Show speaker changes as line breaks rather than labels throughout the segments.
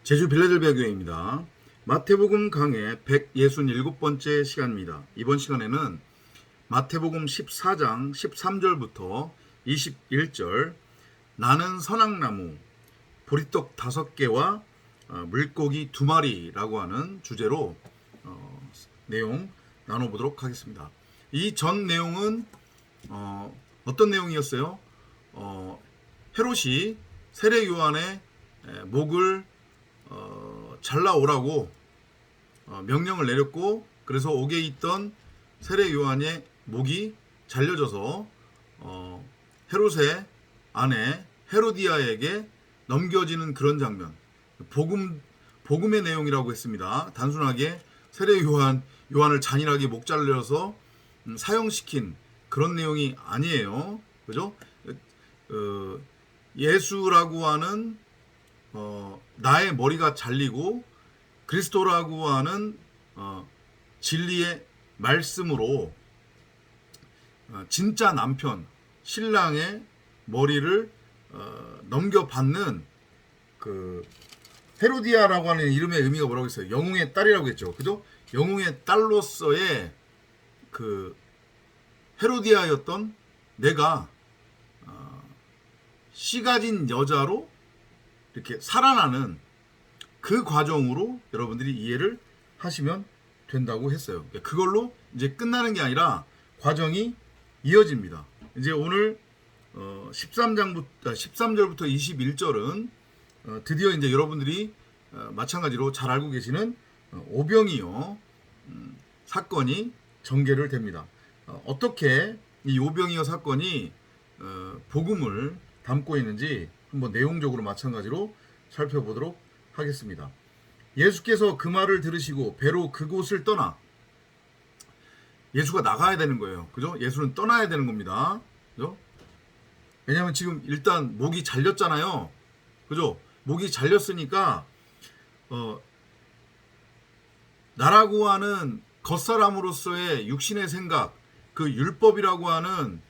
제주 빌라델비아 교회입니다. 마태복음 강해 167번째 시간입니다. 이번 시간에는 마태복음 14장 13절부터 21절 나는 선악나무 보리떡 5개와 물고기 2마리라고 하는 주제로 내용 나눠보도록 하겠습니다. 이 전 내용은 어떤 내용이었어요? 헤롯이 세례 요한의 목을 잘라오라고 명령을 내렸고, 그래서 옥에 있던 세례 요한의 목이 잘려져서 헤롯의 아내 헤로디아에게 넘겨지는 그런 장면, 복음의 내용이라고 했습니다. 단순하게 세례 요한을 잔인하게 목 잘려서 사형시킨 그런 내용이 아니에요. 그죠? 예수라고 하는 나의 머리가 잘리고 그리스도라고 하는 진리의 말씀으로 진짜 남편 신랑의 머리를 넘겨받는 그 헤로디아라고 하는 이름의 의미가 뭐라고 했어요? 영웅의 딸이라고 했죠. 그죠? 영웅의 딸로서의 그 헤로디아였던 내가 씨 가진 여자로 이렇게 살아나는 그 과정으로 여러분들이 이해를 하시면 된다고 했어요. 그걸로 이제 끝나는 게 아니라 과정이 이어집니다. 이제 오늘 13절부터 21절은 드디어 이제 여러분들이 마찬가지로 잘 알고 계시는 오병이어 사건이 전개를 됩니다. 어떻게 이 오병이어 사건이 복음을 담고 있는지 한번 내용적으로 마찬가지로 살펴보도록 하겠습니다. 예수께서 그 말을 들으시고 배로 그곳을 떠나, 예수가 나가야 되는 거예요. 그죠? 예수는 떠나야 되는 겁니다. 그죠? 왜냐하면 지금 일단 목이 잘렸잖아요. 그죠? 목이 잘렸으니까 나라고 하는 겉사람으로서의 육신의 생각, 그 율법이라고 하는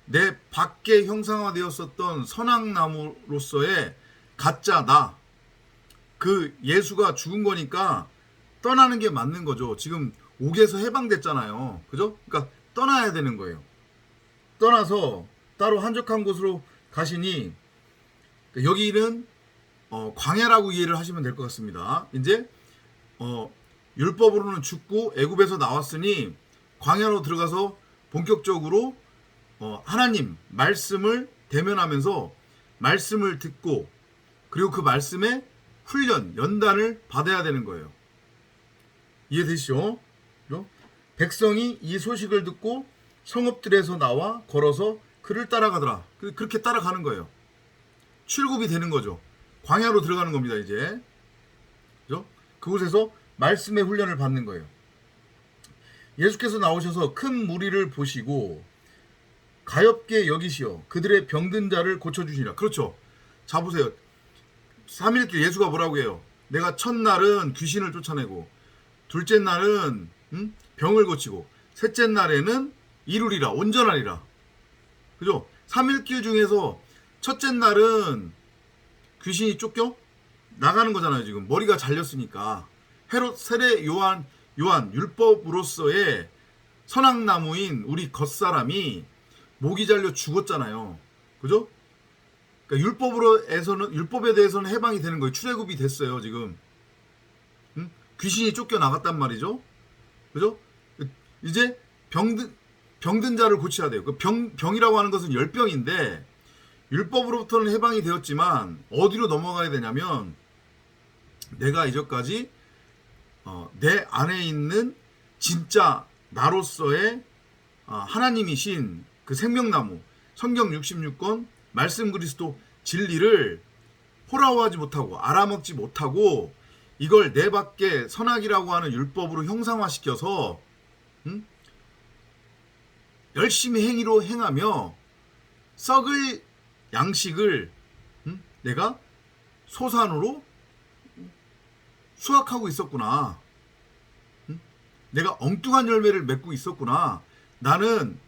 내 밖에 형상화되었었던 선악나무로서의 가짜 나, 그 예수가 죽은 거니까 떠나는 게 맞는 거죠. 지금 옥에서 해방됐잖아요. 그죠? 그러니까 떠나야 되는 거예요. 떠나서 따로 한적한 곳으로 가시니 여기는 광야라고 이해를 하시면 될 것 같습니다. 이제 율법으로는 죽고 애굽에서 나왔으니 광야로 들어가서 본격적으로 하나님 말씀을 대면하면서 말씀을 듣고, 그리고 그 말씀에 훈련, 연단을 받아야 되는 거예요. 이해되시죠? 백성이 이 소식을 듣고 성읍들에서 나와 걸어서 그를 따라가더라. 그렇게 따라가는 거예요. 출굽이 되는 거죠. 광야로 들어가는 겁니다, 이제. 그죠? 그곳에서 말씀의 훈련을 받는 거예요. 예수께서 나오셔서 큰 무리를 보시고 가엾게 여기시어 그들의 병든 자를 고쳐주시라. 그렇죠. 자 보세요. 3일길 예수가 뭐라고 해요? 내가 첫날은 귀신을 쫓아내고, 둘째 날은 병을 고치고, 셋째 날에는 이루리라, 온전하리라. 그죠? 3일길 중에서 첫째 날은 귀신이 쫓겨 나가는 거잖아요. 지금 머리가 잘렸으니까. 헤롯 세례 요한 율법으로서의 선악나무인 우리 겉사람이 목이 잘려 죽었잖아요. 그죠? 그러니까 율법에 대해서는 해방이 되는 거예요. 출애굽이 됐어요, 지금. 귀신이 쫓겨 나갔단 말이죠. 그죠? 이제 병든 자를 고쳐야 돼요. 병이라고 하는 것은 열병인데, 율법으로부터는 해방이 되었지만 어디로 넘어가야 되냐면, 내가 이전까지 내 안에 있는 진짜 나로서의 하나님이신 그 생명나무, 성경 66권 말씀 그리스도 진리를 호라워하지 못하고 알아먹지 못하고, 이걸 내 밖에 선악이라고 하는 율법으로 형상화시켜서 열심히 행위로 행하며 썩을 양식을 내가 소산으로 수확하고 있었구나. 내가 엉뚱한 열매를 맺고 있었구나. 나는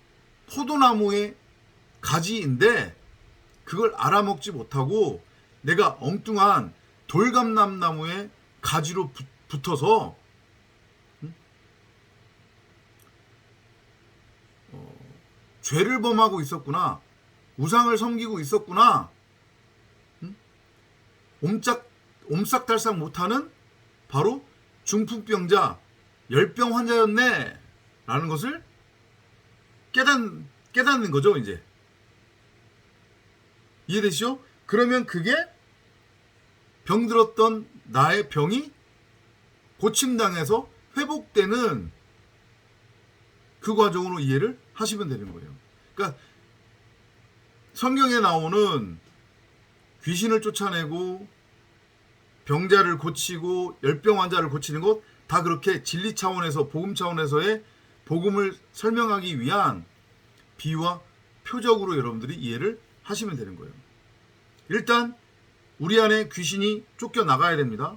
포도나무의 가지인데 그걸 알아먹지 못하고 내가 엉뚱한 돌감람나무에 가지로 붙어서 죄를 범하고 있었구나. 우상을 섬기고 있었구나. 옴싹달싹 못하는 바로 중풍병자 열병 환자였네 라는 것을 깨닫는 거죠. 이제 이해되시죠? 그러면 그게 병들었던 나의 병이 고침당해서 회복되는 그 과정으로 이해를 하시면 되는 거예요. 그러니까 성경에 나오는 귀신을 쫓아내고 병자를 고치고 열병 환자를 고치는 것 다 그렇게 진리 차원에서 복음 차원에서의 복음을 설명하기 위한 비유와 표적으로 여러분들이 이해를 하시면 되는 거예요. 일단 우리 안에 귀신이 쫓겨나가야 됩니다.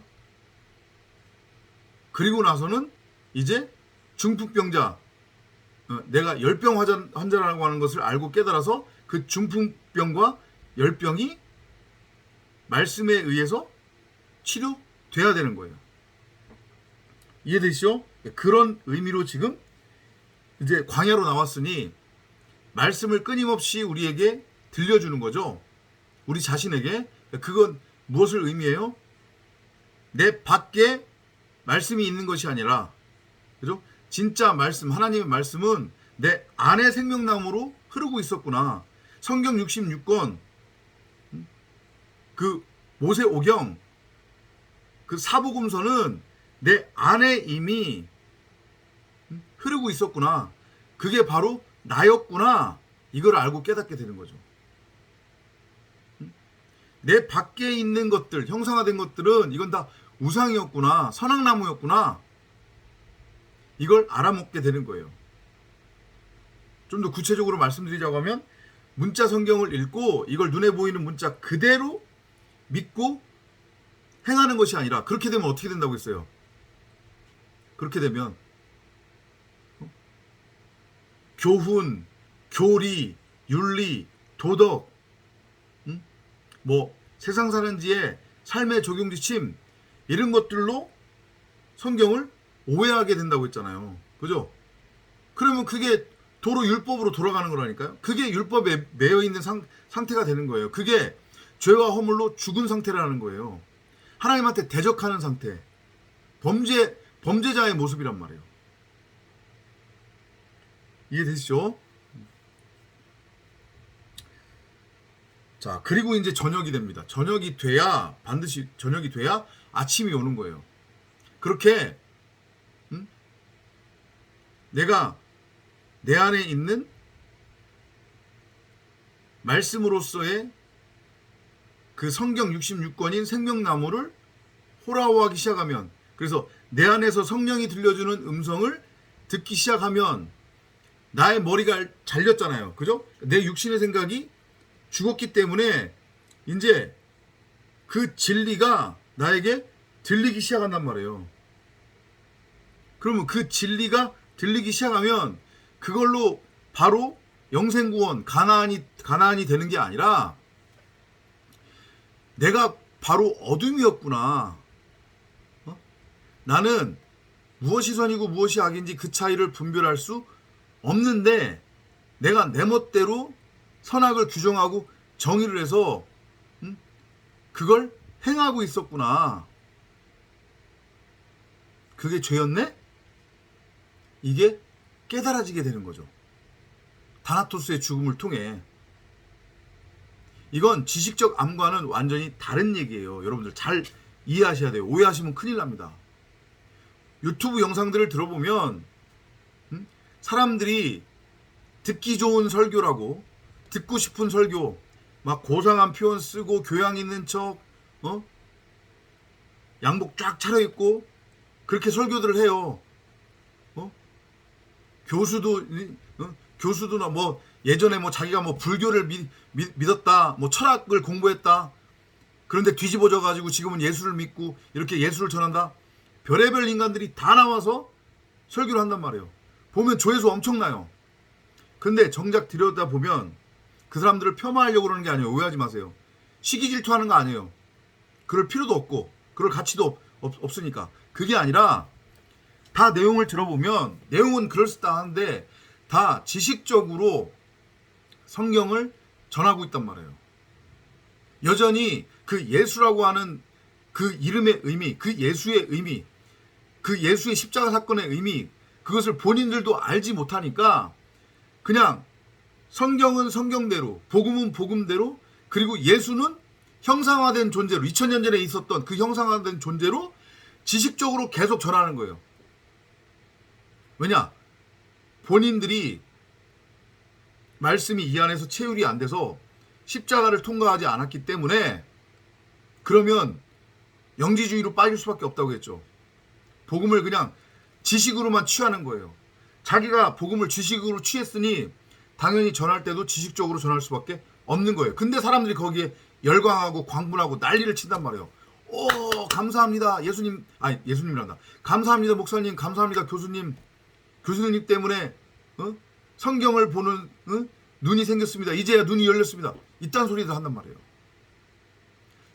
그리고 나서는 이제 중풍병자, 내가 열병 환자라고 하는 것을 알고 깨달아서 그 중풍병과 열병이 말씀에 의해서 치료돼야 되는 거예요. 이해되시죠? 그런 의미로 지금 이제 광야로 나왔으니 말씀을 끊임없이 우리에게 들려주는 거죠. 우리 자신에게. 그건 무엇을 의미해요? 내 밖에 말씀이 있는 것이 아니라, 그죠? 진짜 말씀, 하나님의 말씀은 내 안에 생명나무로 흐르고 있었구나. 성경 66권, 그 모세오경, 그 사복음서는 내 안에 이미 흐르고 있었구나. 그게 바로 나였구나. 이걸 알고 깨닫게 되는 거죠. 내 밖에 있는 것들, 형상화된 것들은 이건 다 우상이었구나. 선악나무였구나. 이걸 알아먹게 되는 거예요. 좀 더 구체적으로 말씀드리자고 하면 문자 성경을 읽고 이걸 눈에 보이는 문자 그대로 믿고 행하는 것이 아니라, 그렇게 되면 어떻게 된다고 했어요? 그렇게 되면 교훈, 교리, 윤리, 도덕, 뭐 세상 사는 지의 삶의 적용지침 이런 것들로 성경을 오해하게 된다고 했잖아요. 그죠? 그러면 그게 도로 율법으로 돌아가는 거라니까요. 그게 율법에 매여 있는 상태가 되는 거예요. 그게 죄와 허물로 죽은 상태라는 거예요. 하나님한테 대적하는 상태. 범죄자의 모습이란 말이에요. 이해되시죠? 자, 그리고 이제 저녁이 됩니다. 반드시 저녁이 돼야 아침이 오는 거예요. 그렇게 내가 내 안에 있는 말씀으로서의 그 성경 66권인 생명나무를 호라호하기 시작하면, 그래서 내 안에서 성령이 들려주는 음성을 듣기 시작하면 나의 머리가 잘렸잖아요. 그죠? 내 육신의 생각이 죽었기 때문에 이제 그 진리가 나에게 들리기 시작한단 말이에요. 그러면 그 진리가 들리기 시작하면 그걸로 바로 영생구원, 가나안이 되는 게 아니라 내가 바로 어둠이었구나. 나는 무엇이 선이고 무엇이 악인지 그 차이를 분별할 수 없는데 내가 내 멋대로 선악을 규정하고 정의를 해서 그걸 행하고 있었구나. 그게 죄였네? 이게 깨달아지게 되는 거죠. 다나토스의 죽음을 통해. 이건 지식적 암과는 완전히 다른 얘기예요. 여러분들 잘 이해하셔야 돼요. 오해하시면 큰일 납니다. 유튜브 영상들을 들어보면 사람들이 듣기 좋은 설교라고, 듣고 싶은 설교, 막 고상한 표현 쓰고 교양 있는 척, 양복 쫙 차려입고 그렇게 설교들을 해요. 교수도나 뭐 예전에 뭐 자기가 뭐 불교를 믿었다, 뭐 철학을 공부했다. 그런데 뒤집어져 가지고 지금은 예수를 믿고 이렇게 예수를 전한다. 별의별 인간들이 다 나와서 설교를 한단 말이에요. 보면 조회수 엄청나요. 근데 정작 들여다보면 그 사람들을 폄하하려고 그러는 게 아니에요. 오해하지 마세요. 시기 질투하는 거 아니에요. 그럴 필요도 없고 그럴 가치도 없으니까. 그게 아니라 다 내용을 들어보면 내용은 그럴듯한데 다 지식적으로 성경을 전하고 있단 말이에요. 여전히 그 예수라고 하는 그 이름의 의미, 그 예수의 의미, 그 예수의 십자가 사건의 의미, 그것을 본인들도 알지 못하니까 그냥 성경은 성경대로, 복음은 복음대로, 그리고 예수는 형상화된 존재로, 2000년 전에 있었던 그 형상화된 존재로 지식적으로 계속 전하는 거예요. 왜냐? 본인들이 말씀이 이 안에서 체휼이 안 돼서 십자가를 통과하지 않았기 때문에 그러면 영지주의로 빠질 수밖에 없다고 했죠. 복음을 그냥 지식으로만 취하는 거예요. 자기가 복음을 지식으로 취했으니 당연히 전할 때도 지식적으로 전할 수밖에 없는 거예요. 근데 사람들이 거기에 열광하고 광분하고 난리를 친단 말이에요. 오, 감사합니다. 예수님이란다. 감사합니다. 목사님, 감사합니다. 교수님 때문에 성경을 보는 눈이 생겼습니다. 이제야 눈이 열렸습니다. 이딴 소리도 한단 말이에요.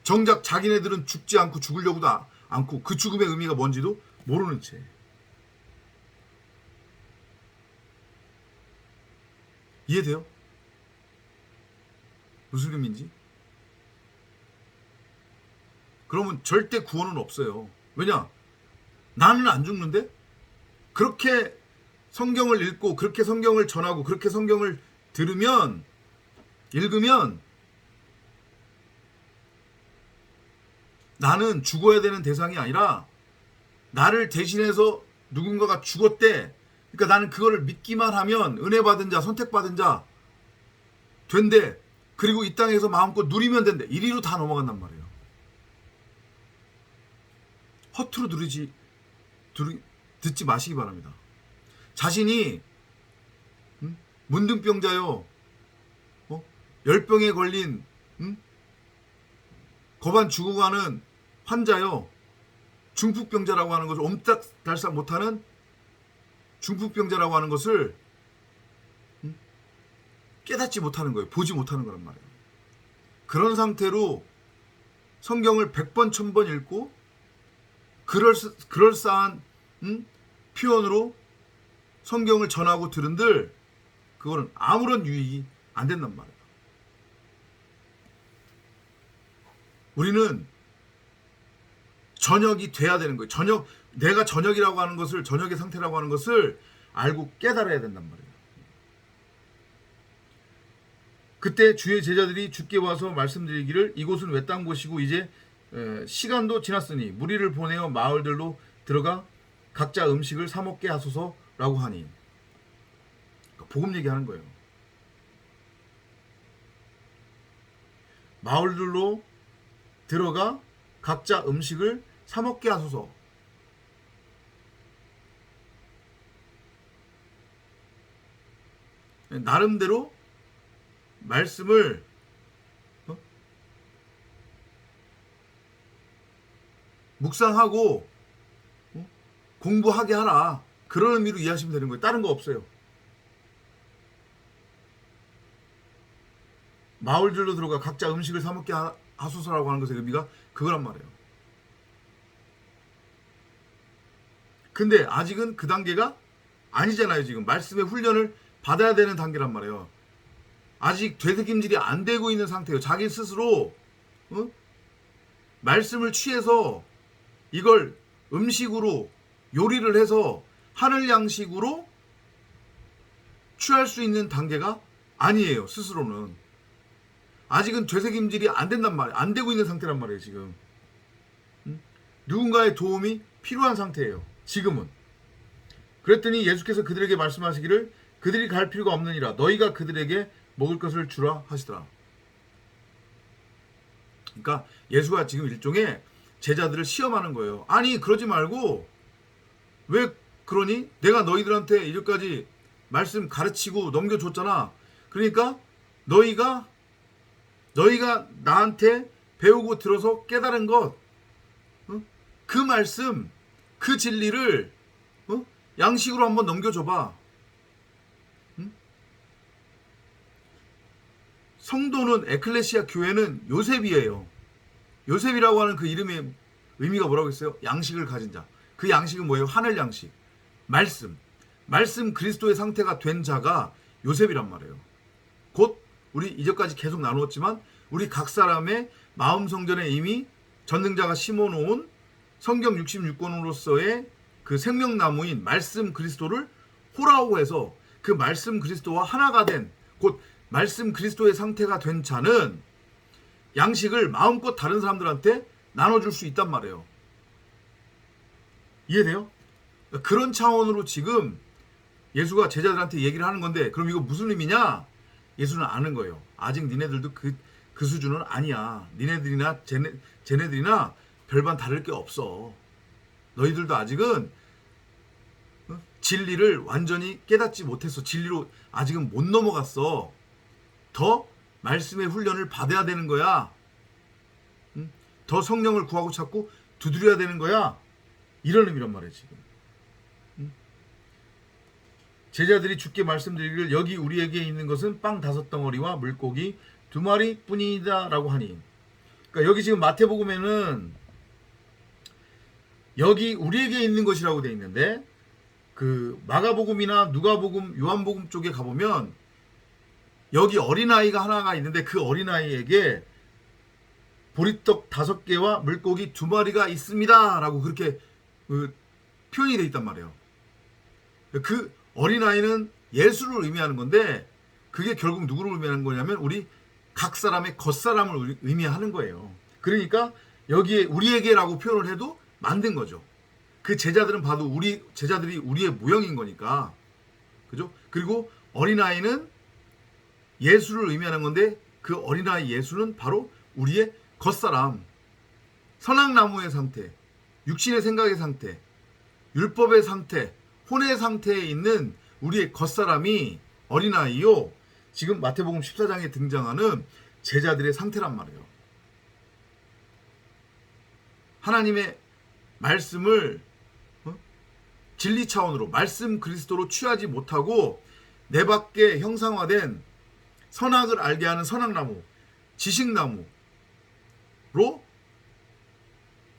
정작 자기네들은 죽지 않고 죽으려고도 않고 그 죽음의 의미가 뭔지도 모르는 채. 이해돼요? 무슨 의미인지? 그러면 절대 구원은 없어요. 왜냐? 나는 안 죽는데? 그렇게 성경을 읽고 그렇게 성경을 전하고 그렇게 성경을 읽으면 나는 죽어야 되는 대상이 아니라 나를 대신해서 누군가가 죽었대. 그러니까 나는 그거를 믿기만 하면 은혜 받은 자, 선택받은 자 된대. 그리고 이 땅에서 마음껏 누리면 된대. 이리로 다 넘어간단 말이에요. 허투루 듣지 마시기 바랍니다. 자신이 문둥병자요, 열병에 걸린 거반 죽어가는 환자요, 중풍병자라고 하는 것을 옴짝달싹 못하는 중풍병자라고 하는 것을 깨닫지 못하는 거예요. 보지 못하는 거란 말이에요. 그런 상태로 성경을 100번 1000번 읽고 그럴싸한 표현으로 성경을 전하고 들은들 그거는 아무런 유익이 안 된단 말이에요. 우리는 전역이 돼야 되는 거예요. 내가 전역이라고 하는 것을, 전역의 상태라고 하는 것을 알고 깨달아야 된단 말이에요. 그때 주의 제자들이 주께 와서 말씀드리기를 이곳은 외딴 곳이고 이제 시간도 지났으니 무리를 보내어 마을들로 들어가 각자 음식을 사 먹게 하소서라고 하니, 그러니까 복음 얘기하는 거예요. 마을들로 들어가 각자 음식을 사 먹게 하소서. 나름대로 말씀을 묵상하고 공부하게 하라. 그런 의미로 이해하시면 되는 거예요. 다른 거 없어요. 마을들로 들어가 각자 음식을 사 먹게 하소서라고 하는 것의 의미가 그거란 말이에요. 근데 아직은 그 단계가 아니잖아요. 지금 말씀의 훈련을 받아야 되는 단계란 말이에요. 아직 되새김질이 안 되고 있는 상태예요. 자기 스스로 말씀을 취해서 이걸 음식으로 요리를 해서 하늘 양식으로 취할 수 있는 단계가 아니에요. 스스로는 아직은 되새김질이 안 된단 말이에요. 안 되고 있는 상태란 말이에요. 지금 누군가의 도움이 필요한 상태예요. 지금은. 그랬더니 예수께서 그들에게 말씀하시기를 그들이 갈 필요가 없느니라 너희가 그들에게 먹을 것을 주라 하시더라. 그러니까 예수가 지금 일종의 제자들을 시험하는 거예요. 아니 그러지 말고 왜 그러니? 내가 너희들한테 이제까지 말씀 가르치고 넘겨줬잖아. 그러니까 너희가 나한테 배우고 들어서 깨달은 것, 그 말씀, 그 진리를 양식으로 한번 넘겨줘봐. 성도는, 에클레시아 교회는 요셉이에요. 요셉이라고 하는 그 이름의 의미가 뭐라고 했어요? 양식을 가진 자. 그 양식은 뭐예요? 하늘 양식. 말씀 그리스도의 상태가 된 자가 요셉이란 말이에요. 곧 우리 이제까지 계속 나누었지만 우리 각 사람의 마음 성전에 이미 전능자가 심어놓은 성경 66권으로서의 그 생명나무인 말씀 그리스도를 호라오해서 그 말씀 그리스도와 하나가 된, 곧 말씀 그리스도의 상태가 된 자는 양식을 마음껏 다른 사람들한테 나눠줄 수 있단 말이에요. 이해돼요? 그런 차원으로 지금 예수가 제자들한테 얘기를 하는 건데, 그럼 이거 무슨 의미냐? 예수는 아는 거예요. 아직 니네들도 그 수준은 아니야. 니네들이나 쟤네들이나 별반 다를 게 없어. 너희들도 아직은 진리를 완전히 깨닫지 못했어. 진리로 아직은 못 넘어갔어. 더 말씀의 훈련을 받아야 되는 거야. 더 성령을 구하고 찾고 두드려야 되는 거야. 이런 의미란 말이에요, 지금. 제자들이 주께 말씀드리기를 여기 우리에게 있는 것은 빵 5덩어리와 물고기 2마리 뿐이다 라고 하니, 그러니까 여기 지금 마태복음에는 여기 우리에게 있는 것이라고 되어 있는데, 그 마가복음이나 누가복음, 요한복음 쪽에 가보면 여기 어린아이가 하나가 있는데 그 어린아이에게 보리떡 5개와 물고기 2마리가 있습니다 라고 그렇게 표현이 되어 있단 말이에요. 그 어린아이는 예수를 의미하는 건데, 그게 결국 누구를 의미하는 거냐면 우리 각 사람의 겉사람을 의미하는 거예요. 그러니까 여기에 우리에게라고 표현을 해도 만든 거죠. 그 제자들은 봐도 제자들이 우리의 모형인 거니까. 그죠? 그리고 어린아이는 예수를 의미하는 건데, 그 어린아이 예수는 바로 우리의 겉사람, 선악나무의 상태, 육신의 생각의 상태, 율법의 상태, 혼의 상태에 있는 우리의 겉사람이 어린아이요, 지금 마태복음 14장에 등장하는 제자들의 상태란 말이에요. 하나님의 말씀을 진리 차원으로 말씀 그리스도로 취하지 못하고 내 밖에 형상화된 선악을 알게 하는 선악나무, 지식나무로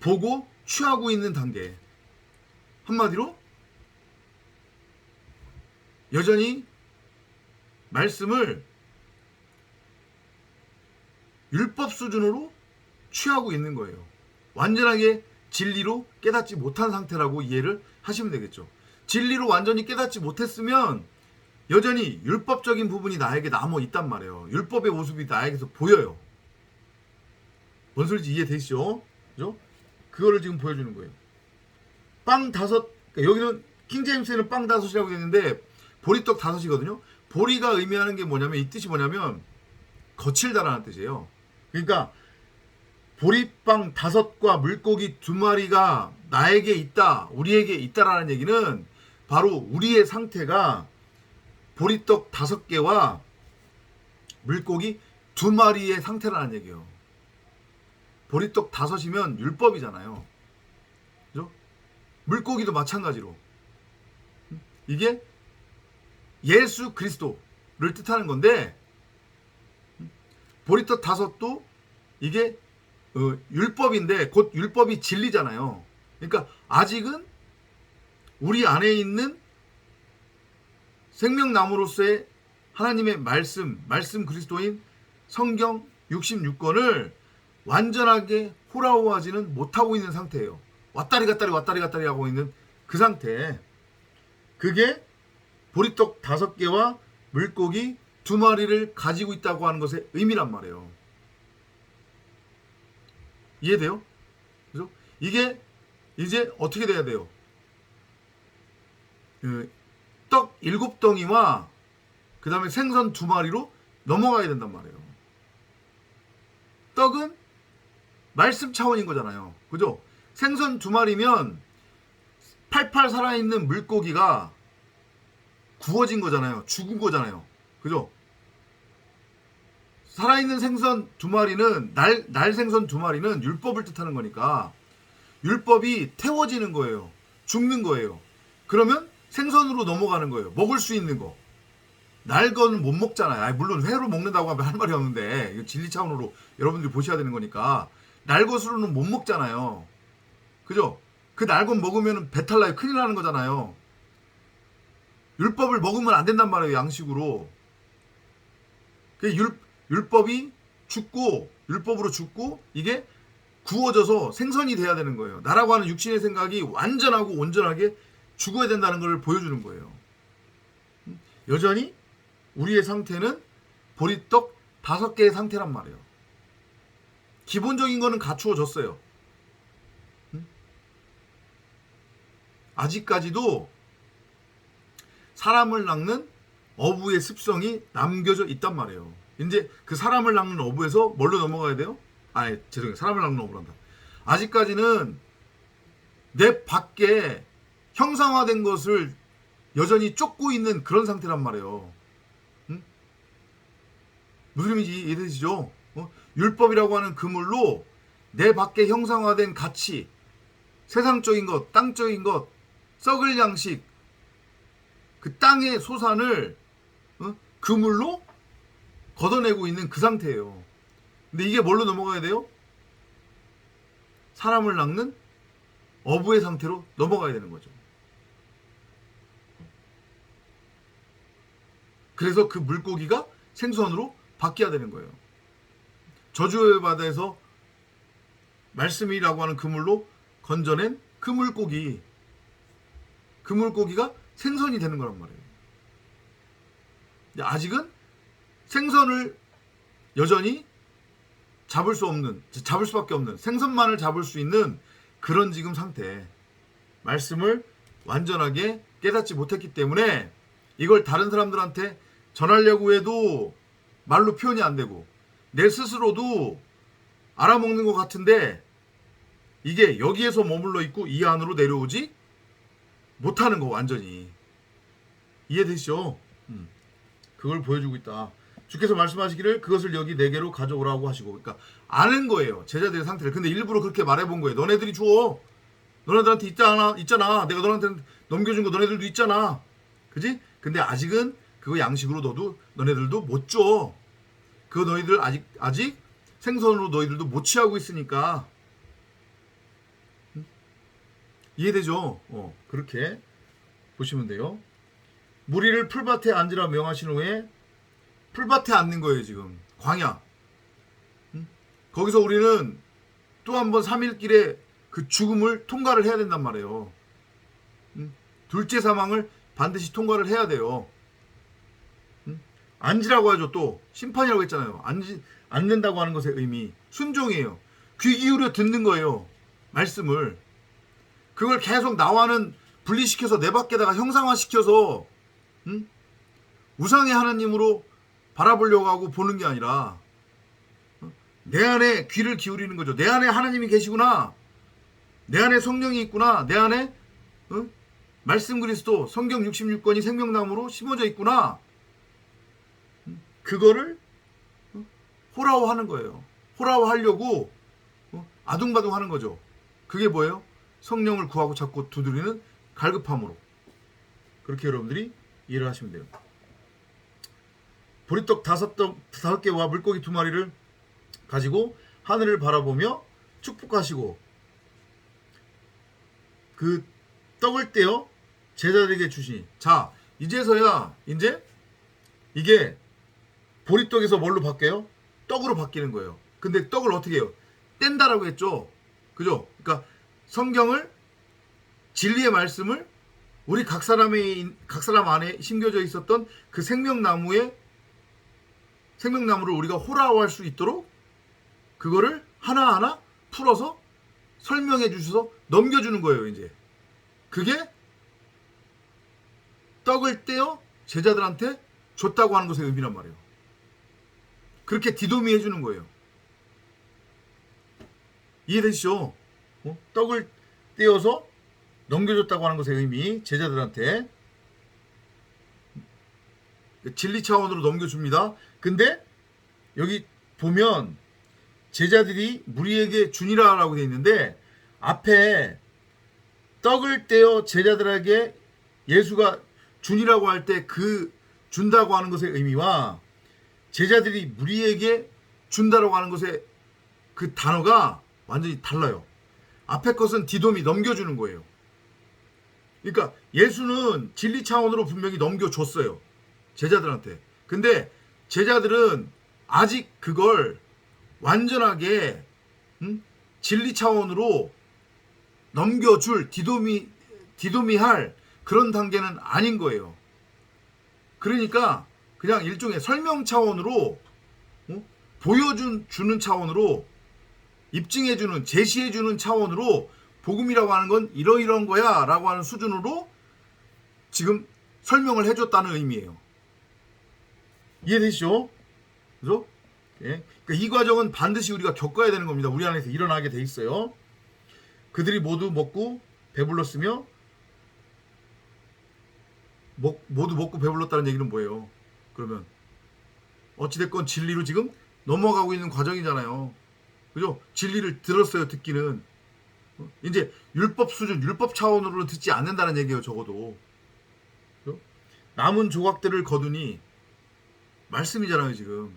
보고 취하고 있는 단계. 한마디로 여전히 말씀을 율법 수준으로 취하고 있는 거예요. 완전하게 진리로 깨닫지 못한 상태라고 이해를 하시면 되겠죠. 진리로 완전히 깨닫지 못했으면 여전히 율법적인 부분이 나에게 남아 있단 말이에요. 율법의 모습이 나에게서 보여요. 뭔 소리인지 이해되시죠? 그죠? 그거를 지금 보여주는 거예요. 빵 5, 그러니까 여기는 킹제임스에는 빵 5이라고 되는데 보리떡 5이거든요. 보리가 의미하는 게 뭐냐면, 이 뜻이 뭐냐면 거칠다라는 뜻이에요. 그러니까 보리빵 5과 물고기 2마리가 나에게 있다, 우리에게 있다라는 얘기는 바로 우리의 상태가 보리떡 5개와 물고기 2마리의 상태라는 얘기예요. 보리떡 5이면 율법이잖아요. 그죠? 물고기도 마찬가지로. 이게 예수 그리스도를 뜻하는 건데, 보리떡 5도 이게 율법인데 곧 율법이 진리잖아요. 그러니까 아직은 우리 안에 있는 생명나무로서의 하나님의 말씀 그리스도인 성경 66권을 완전하게 호라호하지는 못하고 있는 상태예요. 왔다리 갔다리 하고 있는 그 상태. 그게 보리떡 5개와 물고기 2마리를 가지고 있다고 하는 것의 의미란 말이에요. 이해돼요? 그죠? 이게 이제 어떻게 돼야 돼요? 떡 7덩이와 그 다음에 생선 2마리로 넘어가야 된단 말이에요. 떡은 말씀 차원인 거잖아요. 그죠? 생선 2마리면 팔팔 살아있는 물고기가 구워진 거잖아요. 죽은 거잖아요. 그죠? 살아있는 생선 2마리는 날 생선 2마리는 율법을 뜻하는 거니까 율법이 태워지는 거예요. 죽는 거예요. 그러면 생선으로 넘어가는 거예요. 먹을 수 있는 거. 날 거는 못 먹잖아요. 물론 회로 먹는다고 하면 할 말이 없는데, 이거 진리 차원으로 여러분들이 보셔야 되는 거니까 날 것으로는 못 먹잖아요. 그죠? 그 날 것 먹으면 배탈 나요. 큰일 나는 거잖아요. 율법을 먹으면 안 된단 말이에요. 양식으로. 율법이 죽고, 율법으로 죽고, 이게 구워져서 생선이 돼야 되는 거예요. 나라고 하는 육신의 생각이 완전하고 온전하게 죽어야 된다는 걸 보여주는 거예요. 여전히 우리의 상태는 보리떡 5개의 상태란 말이에요. 기본적인 거는 갖추어졌어요. 아직까지도 사람을 낚는 어부의 습성이 남겨져 있단 말이에요. 이제 그 사람을 낚는 어부에서 뭘로 넘어가야 돼요? 죄송해요. 사람을 낚는 어부란다. 아직까지는 내 밖에 형상화된 것을 여전히 쫓고 있는 그런 상태란 말이에요. 무슨 의미인지 이해되시죠? 율법이라고 하는 그물로 내 밖에 형상화된 가치, 세상적인 것, 땅적인 것, 썩을 양식, 그 땅의 소산을 그물로 걷어내고 있는 그 상태예요. 근데 이게 뭘로 넘어가야 돼요? 사람을 낚는 어부의 상태로 넘어가야 되는 거죠. 그래서 그 물고기가 생선으로 바뀌어야 되는 거예요. 저주의 바다에서 말씀이라고 하는 그물로 건져낸 그 물고기가 생선이 되는 거란 말이에요. 아직은 생선을 여전히 잡을 수밖에 없는, 생선만을 잡을 수 있는 그런 지금 상태. 말씀을 완전하게 깨닫지 못했기 때문에 이걸 다른 사람들한테 전하려고 해도 말로 표현이 안 되고, 내 스스로도 알아먹는 것 같은데 이게 여기에서 머물러 있고 이 안으로 내려오지 못하는 거. 완전히 이해되시죠? 그걸 보여주고 있다. 주께서 말씀하시기를 그것을 여기 내게로 가져오라고 하시고, 그러니까 아는 거예요, 제자들의 상태를. 근데 일부러 그렇게 말해본 거예요. 너네들이 줘. 너네들한테 있잖아. 내가 너네한테 넘겨준 거 너네들도 있잖아. 그지? 근데 아직은 그거 양식으로 너네들도 못 줘. 그거 너희들 아직 생선으로 너희들도 못 취하고 있으니까. 이해되죠? 그렇게 보시면 돼요. 무리를 풀밭에 앉으라 명하신 후에 풀밭에 앉는 거예요. 지금 광야. 거기서 우리는 또 한 번 3일길에 그 죽음을 통과를 해야 된단 말이에요. 둘째 사망을 반드시 통과를 해야 돼요. 앉으라고 하죠. 또 심판이라고 했잖아요. 앉는다고 하는 것의 의미 순종이에요. 귀 기울여 듣는 거예요. 말씀을. 그걸 계속 나와는 분리시켜서 내 밖에다가 형상화시켜서 우상의 하나님으로 바라보려고 하고 보는 게 아니라 내 안에 귀를 기울이는 거죠. 내 안에 하나님이 계시구나. 내 안에 성령이 있구나. 내 안에 말씀 그리스도 성경 66권이 생명나무로 심어져 있구나. 그거를 호라워하는 거예요. 호라워하려고 아둥바둥 하는 거죠. 그게 뭐예요? 성령을 구하고 찾고 두드리는 갈급함으로. 그렇게 여러분들이 이해를 하시면 돼요. 보리떡 5개와 물고기 2마리를 가지고 하늘을 바라보며 축복하시고 그 떡을 떼어 제자들에게 주시니. 자, 이제서야 이제 이게 보리떡에서 뭘로 바뀌어요? 떡으로 바뀌는 거예요. 근데 떡을 어떻게 해요? 뗀다라고 했죠. 그죠? 그러니까 성경을, 진리의 말씀을 우리 각 사람 안에 심겨져 있었던 그 생명나무를 우리가 호라워할 수 있도록 그거를 하나하나 풀어서 설명해 주셔서 넘겨주는 거예요. 이제 그게 떡을 떼어 제자들한테 줬다고 하는 것의 의미란 말이에요. 그렇게 디도미 해주는 거예요. 이해되시죠? 떡을 떼어서 넘겨줬다고 하는 것의 의미, 제자들한테 진리 차원으로 넘겨줍니다. 근데 여기 보면 제자들이 무리에게 주니라라고 되어 있는데 앞에 떡을 떼어 제자들에게 예수가 주니라고 할 때 그 준다고 하는 것의 의미와 제자들이 무리에게 준다라고 하는 것의 그 단어가 완전히 달라요. 앞에 것은 디돔이 넘겨주는 거예요. 그러니까 예수는 진리 차원으로 분명히 넘겨줬어요. 제자들한테. 근데 제자들은 아직 그걸 완전하게 진리 차원으로 넘겨줄 디도미 할 그런 단계는 아닌 거예요. 그러니까 그냥 일종의 설명 차원으로 보여주는 차원으로 입증해주는 제시해주는 차원으로 복음이라고 하는 건 이러이러한 거야 라고 하는 수준으로 지금 설명을 해줬다는 의미예요. 이해되시죠? 그죠? 예. 그러니까 이 과정은 반드시 우리가 겪어야 되는 겁니다. 우리 안에서 일어나게 돼 있어요. 그들이 모두 먹고 배불렀으며 모두 먹고 배불렀다는 얘기는 뭐예요? 그러면 어찌됐건 진리로 지금 넘어가고 있는 과정이잖아요. 그죠? 진리를 들었어요. 듣기는 이제 율법 수준, 율법 차원으로 듣지 않는다는 얘기예요. 적어도 그죠? 남은 조각들을 거두니 말씀이잖아요. 지금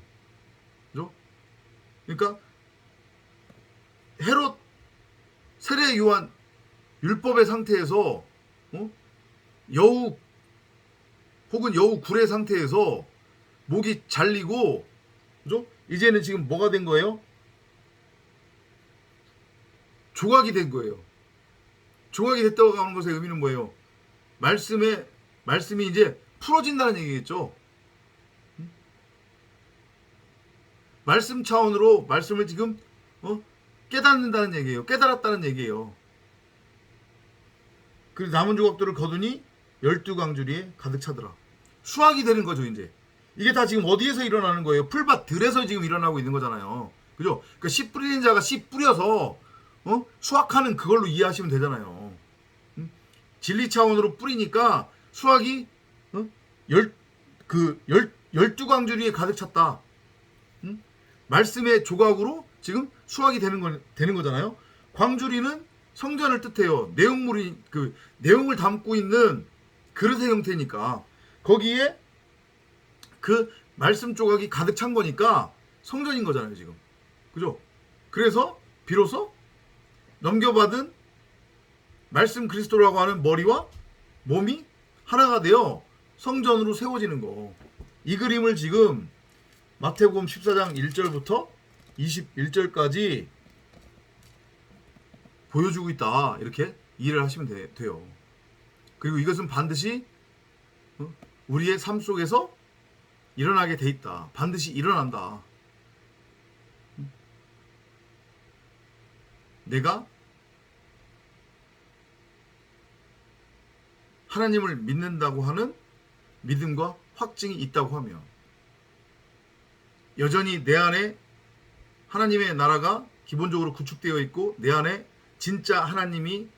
그죠? 그러니까 헤롯 세례 요한 율법의 상태에서 여우 혹은 여우 굴의 상태에서 목이 잘리고 그죠? 이제는 지금 뭐가 된 거예요? 조각이 된 거예요. 조각이 됐다고 하는 것의 의미는 뭐예요? 말씀이 이제 풀어진다는 얘기겠죠. 말씀 차원으로 말씀을 지금 깨닫는다는 얘기예요. 깨달았다는 얘기예요. 그리고 남은 조각들을 거두니 12광주리에 가득 차더라. 수확이 되는 거죠. 이제 이게 다 지금 어디에서 일어나는 거예요? 풀밭들에서 지금 일어나고 있는 거잖아요. 그죠? 그러니까 씨 뿌리는 자가 씨 뿌려서 수확하는 그걸로 이해하시면 되잖아요. 진리 차원으로 뿌리니까 수확이 12광주리에 가득 찼다. 말씀의 조각으로 지금 수확이 되는 거잖아요. 광주리는 성전을 뜻해요. 내용을 담고 있는 그릇의 형태니까 거기에 그 말씀 조각이 가득 찬 거니까 성전인 거잖아요. 지금 그죠? 그래서 비로소 넘겨받은 말씀 그리스도라고 하는 머리와 몸이 하나가 되어 성전으로 세워지는 거. 이 그림을 지금 마태복음 14장 1절부터 21절까지 보여주고 있다. 이렇게 이해를 하시면 돼요. 그리고 이것은 반드시 우리의 삶 속에서 일어나게 돼 있다. 반드시 일어난다. 내가 하나님을 믿는다고 하는 믿음과 확증이 있다고 하면 여전히 내 안에 하나님의 나라가 기본적으로 구축되어 있고 내 안에 진짜 하나님이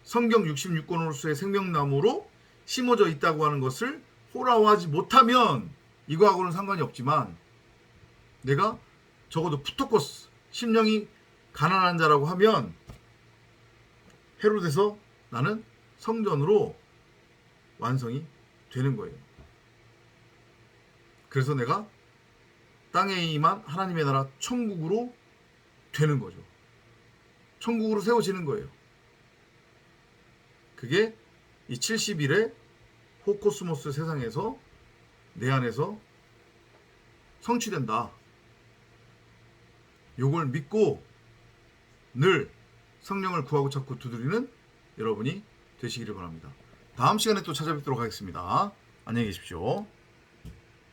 성경 66권으로서의 생명나무로 심어져 있다고 하는 것을 호라워하지 못하면 이거하고는 상관이 없지만 내가 적어도 푸토코스 심령이 가난한 자라고 하면 헤롯에서 나는 성전으로 완성이 되는 거예요. 그래서 내가 땅에 임한 하나님의 나라 천국으로 되는 거죠. 천국으로 세워지는 거예요. 그게 이 70일의 호코스모스 세상에서 내 안에서 성취된다. 요걸 믿고 늘 성령을 구하고 찾고 두드리는 여러분이 되시기를 바랍니다. 다음 시간에 또 찾아뵙도록 하겠습니다. 안녕히 계십시오.